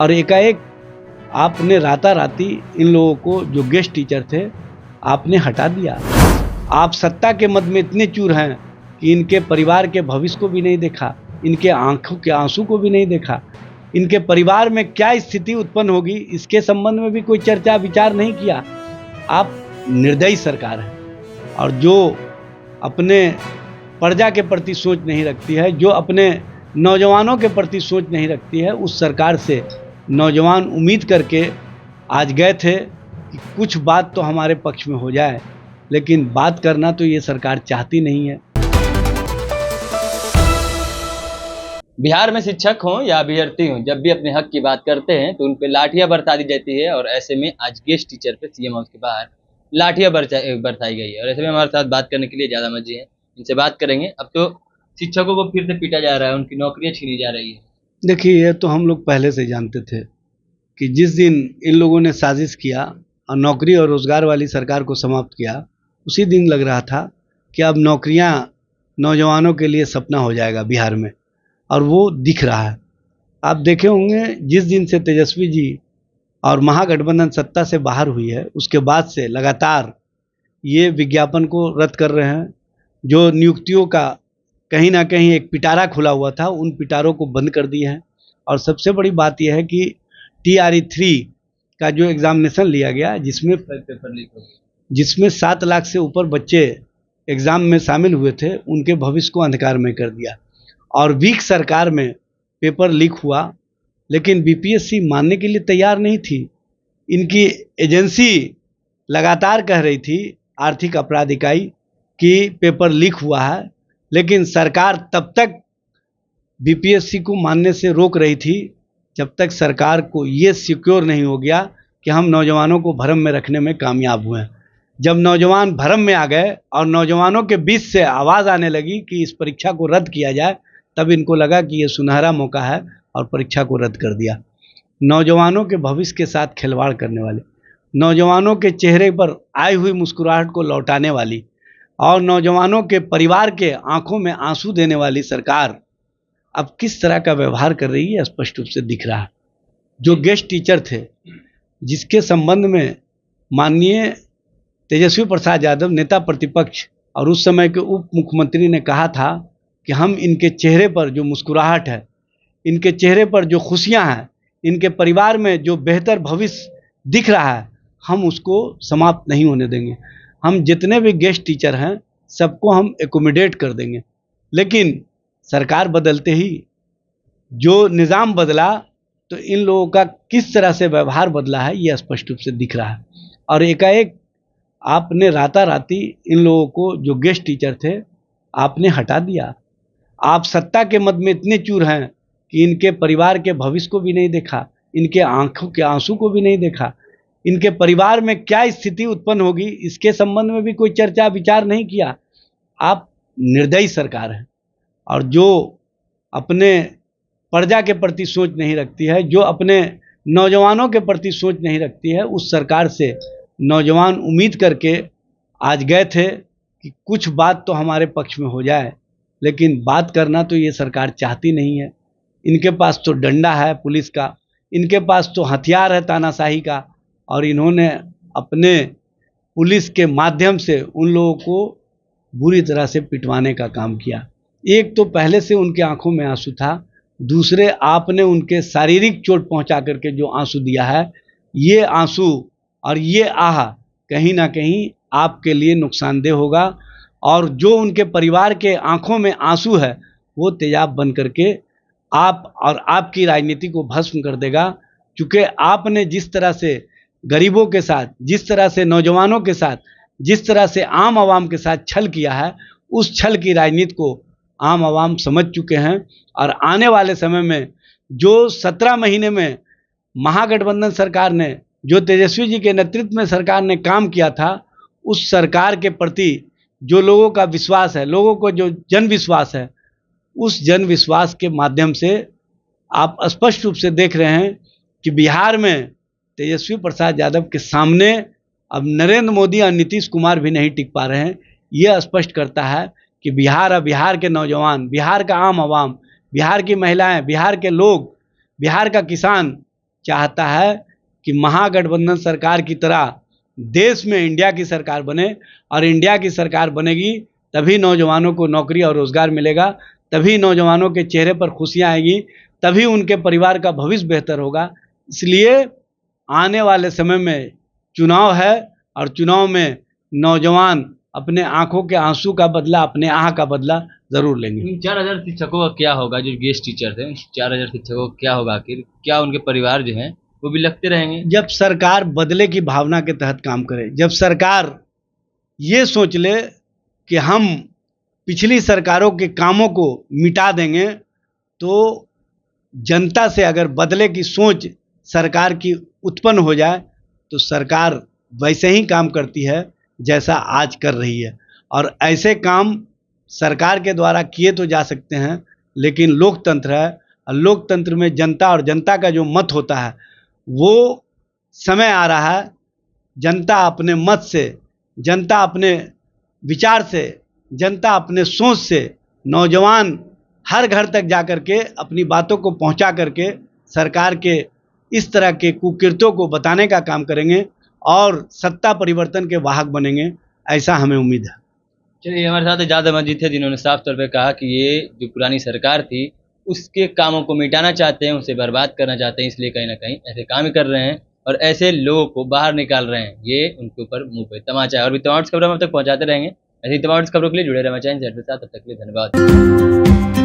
और एकाएक आपने राताराती इन लोगों को, जो गेस्ट टीचर थे, आपने हटा दिया। आप सत्ता के मद में इतने चूर हैं कि इनके परिवार के भविष्य को भी नहीं देखा, इनके आंखों के आंसू को भी नहीं देखा, इनके परिवार में क्या स्थिति उत्पन्न होगी इसके संबंध में भी कोई चर्चा विचार नहीं किया। आप निर्दयी सरकार है और जो अपने प्रजा के प्रति सोच नहीं रखती है, जो अपने नौजवानों के प्रति सोच नहीं रखती है, उस सरकार से नौजवान उम्मीद करके आज गए थे कि कुछ बात तो हमारे पक्ष में हो जाए, लेकिन बात करना तो ये सरकार चाहती नहीं है। बिहार में शिक्षक हों या अभ्यर्थी हों, जब भी अपने हक की बात करते हैं तो उन पे लाठियां बरसा दी जाती है। और ऐसे में आज गेस्ट टीचर पे सीएम हाउस के बाहर लाठियां बरसाई गई है। और ऐसे में हमारे साथ बात करने के लिए ज्यादा मर्जी है, इनसे बात करेंगे। अब तो शिक्षकों को फिर से पीटा जा रहा है, उनकी नौकरियां छीनी जा रही है। देखिए, ये तो हम लोग पहले से जानते थे कि जिस दिन इन लोगों ने साजिश किया और नौकरी और रोजगार वाली सरकार को समाप्त किया, उसी दिन लग रहा था कि अब नौकरियां नौजवानों के लिए सपना हो जाएगा बिहार में, और वो दिख रहा है। आप देखे होंगे, जिस दिन से तेजस्वी जी और महागठबंधन सत्ता से बाहर हुई है, उसके बाद से लगातार ये विज्ञापन को रद्द कर रहे हैं। जो नियुक्तियों का कहीं ना कहीं एक पिटारा खुला हुआ था, उन पिटारों को बंद कर दिए हैं। और सबसे बड़ी बात यह है कि TRE-3 का जो एग्जामिनेशन लिया गया, जिसमें पेपर लीक हो गया, जिसमें 7 लाख से ऊपर बच्चे एग्ज़ाम में शामिल हुए थे, उनके भविष्य को अंधकार में कर दिया। और वीक सरकार में पेपर लीक हुआ, लेकिन BPSC मानने के लिए तैयार नहीं थी। इनकी एजेंसी लगातार कह रही थी, आर्थिक अपराध इकाई, कि पेपर लीक हुआ है, लेकिन सरकार तब तक BPSC को मानने से रोक रही थी जब तक सरकार को ये सिक्योर नहीं हो गया कि हम नौजवानों को भ्रम में रखने में कामयाब हुए। जब नौजवान भ्रम में आ गए और नौजवानों के बीच से आवाज़ आने लगी कि इस परीक्षा को रद्द किया जाए, तब इनको लगा कि ये सुनहरा मौका है और परीक्षा को रद्द कर दिया। नौजवानों के भविष्य के साथ खिलवाड़ करने वाले, नौजवानों के चेहरे पर आई हुई मुस्कुराहट को लौटाने वाली और नौजवानों के परिवार के आंखों में आंसू देने वाली सरकार अब किस तरह का व्यवहार कर रही है, स्पष्ट रूप से दिख रहा है। जो गेस्ट टीचर थे, जिसके संबंध में माननीय तेजस्वी प्रसाद यादव नेता प्रतिपक्ष और उस समय के उप मुख्यमंत्री ने कहा था कि हम इनके चेहरे पर जो मुस्कुराहट है, इनके चेहरे पर जो खुशियां हैं, इनके परिवार में जो बेहतर भविष्य दिख रहा है, हम उसको समाप्त नहीं होने देंगे। हम जितने भी गेस्ट टीचर हैं सबको हम एकोमोडेट कर देंगे। लेकिन सरकार बदलते ही जो निज़ाम बदला, तो इन लोगों का किस तरह से व्यवहार बदला है, ये स्पष्ट रूप से दिख रहा है। और एकाएक आपने राताराती इन लोगों को, जो गेस्ट टीचर थे, आपने हटा दिया। आप सत्ता के मद में इतने चूर हैं कि इनके परिवार के भविष्य को भी नहीं देखा, इनके आंखों के आंसू को भी नहीं देखा, इनके परिवार में क्या स्थिति उत्पन्न होगी इसके संबंध में भी कोई चर्चा विचार नहीं किया। आप निर्दयी सरकार है और जो अपने प्रजा के प्रति सोच नहीं रखती है, जो अपने नौजवानों के प्रति सोच नहीं रखती है, उस सरकार से नौजवान उम्मीद करके आज गए थे कि कुछ बात तो हमारे पक्ष में हो जाए, लेकिन बात करना तो ये सरकार चाहती नहीं है। इनके पास तो डंडा है पुलिस का, इनके पास तो हथियार है तानाशाही का, और इन्होंने अपने पुलिस के माध्यम से उन लोगों को बुरी तरह से पिटवाने का काम किया। एक तो पहले से उनके आंखों में आंसू था, दूसरे आपने उनके शारीरिक चोट पहुंचा करके जो आंसू दिया है, ये आंसू और ये आह कहीं ना कहीं आपके लिए नुकसानदेह होगा। और जो उनके परिवार के आंखों में आंसू है, वो तेजाब बन करके आप और आपकी राजनीति को भस्म कर देगा। क्योंकि आपने जिस तरह से गरीबों के साथ, जिस तरह से नौजवानों के साथ, जिस तरह से आम आवाम के साथ छल किया है, उस छल की राजनीति को आम आवाम समझ चुके हैं। और आने वाले समय में जो 17 महीने में महागठबंधन सरकार ने, जो तेजस्वी जी के नेतृत्व में सरकार ने काम किया था, उस सरकार के प्रति जो लोगों का विश्वास है, लोगों को जो जन विश्वास है, उस जन विश्वास के माध्यम से आप स्पष्ट रूप से देख रहे हैं कि बिहार में तेजस्वी प्रसाद यादव के सामने अब नरेंद्र मोदी और नीतीश कुमार भी नहीं टिक पा रहे हैं। यह स्पष्ट करता है कि बिहार और बिहार के नौजवान, बिहार का आम आवाम, बिहार की महिलाएं, बिहार के लोग, बिहार का किसान चाहता है कि महागठबंधन सरकार की तरह देश में इंडिया की सरकार बने, और इंडिया की सरकार बनेगी तभी नौजवानों को नौकरी और रोजगार मिलेगा, तभी नौजवानों के चेहरे पर खुशियां आएगी, तभी उनके परिवार का भविष्य बेहतर होगा। इसलिए आने वाले समय में चुनाव है, और चुनाव में नौजवान अपने आंखों के आंसू का बदला, अपने आह का बदला जरूर लेंगे। इन 4000 शिक्षकों का क्या होगा? जो गेस्ट टीचर थे, उन 4000 शिक्षकों का क्या होगा? आखिर क्या उनके परिवार जो हैं वो भी लगते रहेंगे? जब सरकार बदले की भावना के तहत काम करे, जब सरकार ये सोच ले कि हम पिछली सरकारों के कामों को मिटा देंगे, तो जनता से अगर बदले की सोच सरकार की उत्पन्न हो जाए तो सरकार वैसे ही काम करती है जैसा आज कर रही है। और ऐसे काम सरकार के द्वारा किए तो जा सकते हैं, लेकिन लोकतंत्र है, और लोकतंत्र में जनता और जनता का जो मत होता है, वो समय आ रहा है, जनता अपने मत से, जनता अपने विचार से, जनता अपने सोच से, नौजवान हर घर तक जा कर के अपनी बातों को पहुंचा करके सरकार के इस तरह के कुकृत्यों को बताने का काम करेंगे और सत्ता परिवर्तन के वाहक बनेंगे, ऐसा हमें उम्मीद है। चलिए, हमारे साथ जादा मस्जिद थे जिन्होंने साफ तौर पे कहा कि ये जो पुरानी सरकार थी उसके कामों को मिटाना चाहते हैं, उसे बर्बाद करना चाहते हैं, इसलिए कहीं ना कहीं ऐसे काम ही कर रहे हैं और ऐसे लोगों को बाहर निकाल रहे हैं। ये उनके ऊपर मुंह पे तमाचा है। और भी तमाम खबरें हम तक पहुंचाते रहेंगे। ऐसी तमाम खबरों के लिए जुड़े रहे हमारे चैनल से। तब तक के लिए धन्यवाद।